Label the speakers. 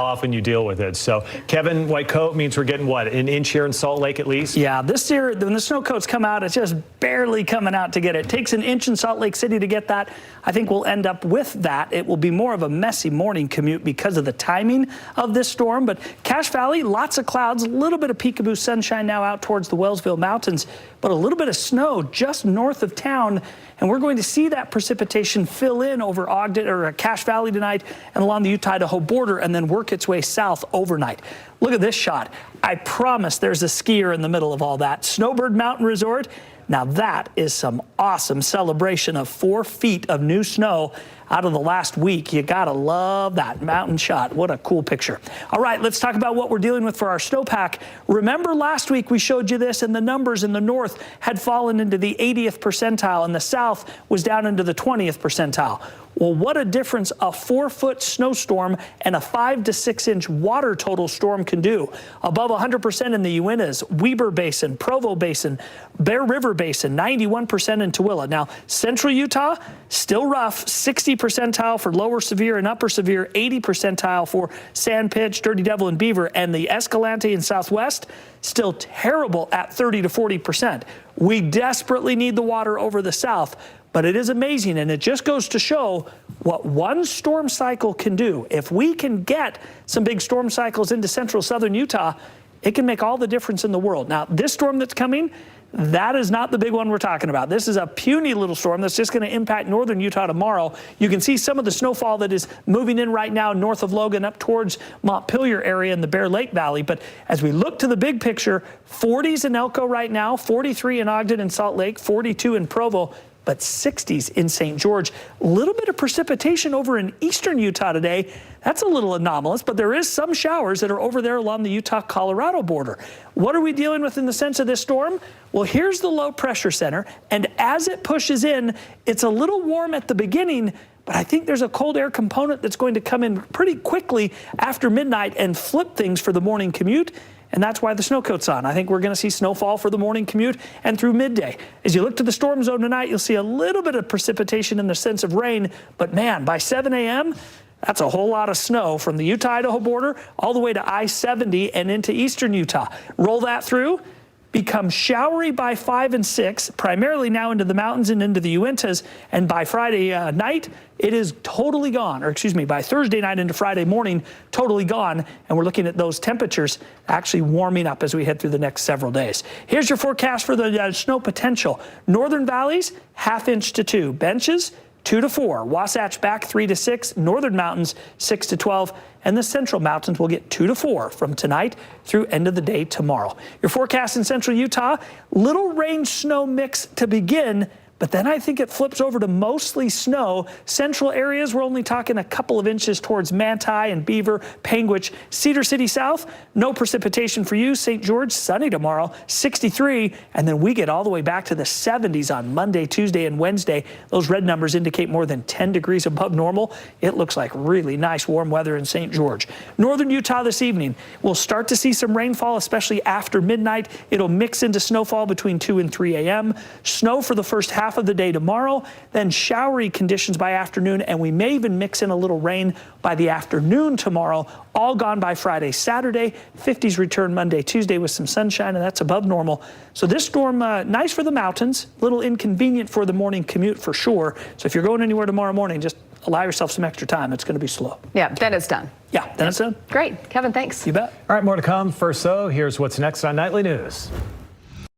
Speaker 1: often you deal with it. So Kevin, white coat means we're getting what, an inch here in Salt Lake at least?
Speaker 2: Yeah, this year when the snow coats come out, it's just barely coming out to get it. It takes an inch in Salt Lake City to get that. I think we'll end up with that. It will be more of a messy morning commute because of the timing of this storm. But Cache Valley, lots of clouds, a little bit of peekaboo sunshine now out towards the Wellsville Mountains, but a little bit of snow just north of town. And we're going to see that precipitation fill in over Ogden or Cache Valley tonight and along the Utah-Idaho border and then work its way south overnight. Look at this shot. I promise there's a skier in the middle of all that. Snowbird Mountain Resort. Now that is some awesome celebration of 4 feet of new snow out of the last week. You gotta love that mountain shot. What a cool picture. All right, let's talk about what we're dealing with for our snowpack. Remember last week we showed you this and the numbers in the north had fallen into the 80th percentile and the south was down into the 20th percentile. Well, what a difference a 4-foot snowstorm and a 5 to 6 inch water total storm can do. Above 100% in the Uintas, Weber Basin, Provo Basin, Bear River Basin, 91% in Tooele. Now, central Utah, still rough, 60 percentile for lower severe and upper severe, 80 percentile for Sandpitch, Dirty Devil, and Beaver, and the Escalante in Southwest, still terrible at 30 to 40%. We desperately need the water over the south. But it is amazing, and it just goes to show what one storm cycle can do. If we can get some big storm cycles into central southern Utah, it can make all the difference in the world. Now, this storm that's coming, that is not the big one we're talking about. This is a puny little storm that's just going to impact northern Utah tomorrow. You can see some of the snowfall that is moving in right now north of Logan up towards Montpelier area in the Bear Lake Valley. But as we look to the big picture, 40s in Elko right now, 43 in Ogden and Salt Lake, 42 in Provo, but 60s in St. George. A little bit of precipitation over in eastern Utah today. That's a little anomalous, but there is some showers that are over there along the Utah-Colorado border. What are we dealing with in the sense of this storm? Well, here's the low pressure center, and as it pushes in, it's a little warm at the beginning, but I think there's a cold air component that's going to come in pretty quickly after midnight and flip things for the morning commute. And that's why the snow coat's on. I think we're going to see snowfall for the morning commute and through midday. As you look to the storm zone tonight, you'll see a little bit of precipitation in the sense of rain. But man, by 7 a.m., that's a whole lot of snow from the Utah-Idaho border all the way to I-70 and into eastern Utah. Roll that through. Become showery by 5 and 6, primarily now into the mountains and into the Uintas. And by Friday night, it is totally gone. Or excuse me, by Thursday night into Friday morning, totally gone. And we're looking at those temperatures actually warming up as we head through the next several days. Here's your forecast for the snow potential. Northern valleys, 1/2 inch to 2. Benches, 2 to 4. Wasatch back 3 to 6. Northern mountains 6 to 12. And the central mountains will get 2 to 4 from tonight through end of the day tomorrow. Your forecast in central Utah, little rain snow mix to begin, but then I think it flips over to mostly snow. Central areas, we're only talking a couple of inches towards Manti and Beaver, Panguitch. Cedar City South, no precipitation for you. St. George, sunny tomorrow, 63. And then we get all the way back to the 70s on Monday, Tuesday, and Wednesday. Those red numbers indicate more than 10 degrees above normal. It looks like really nice warm weather in St. George. Northern Utah this evening, we'll start to see some rainfall, especially after midnight. It'll mix into snowfall between 2 and 3 a.m. Snow for the first half of the day tomorrow, then showery conditions by afternoon, and we may even mix in a little rain by the afternoon tomorrow. All gone by Friday, Saturday. 50s return Monday, Tuesday with some sunshine, and that's above normal. So this storm, nice for the mountains, a little inconvenient for the morning commute for sure. So if you're going anywhere tomorrow morning, just allow yourself some extra time. It's going to be slow.
Speaker 3: Yeah, then it's done.
Speaker 2: Yeah, then it's done.
Speaker 3: Great. Kevin, thanks.
Speaker 2: You bet.
Speaker 1: All right, more to come. First, though, here's what's next on Nightly News.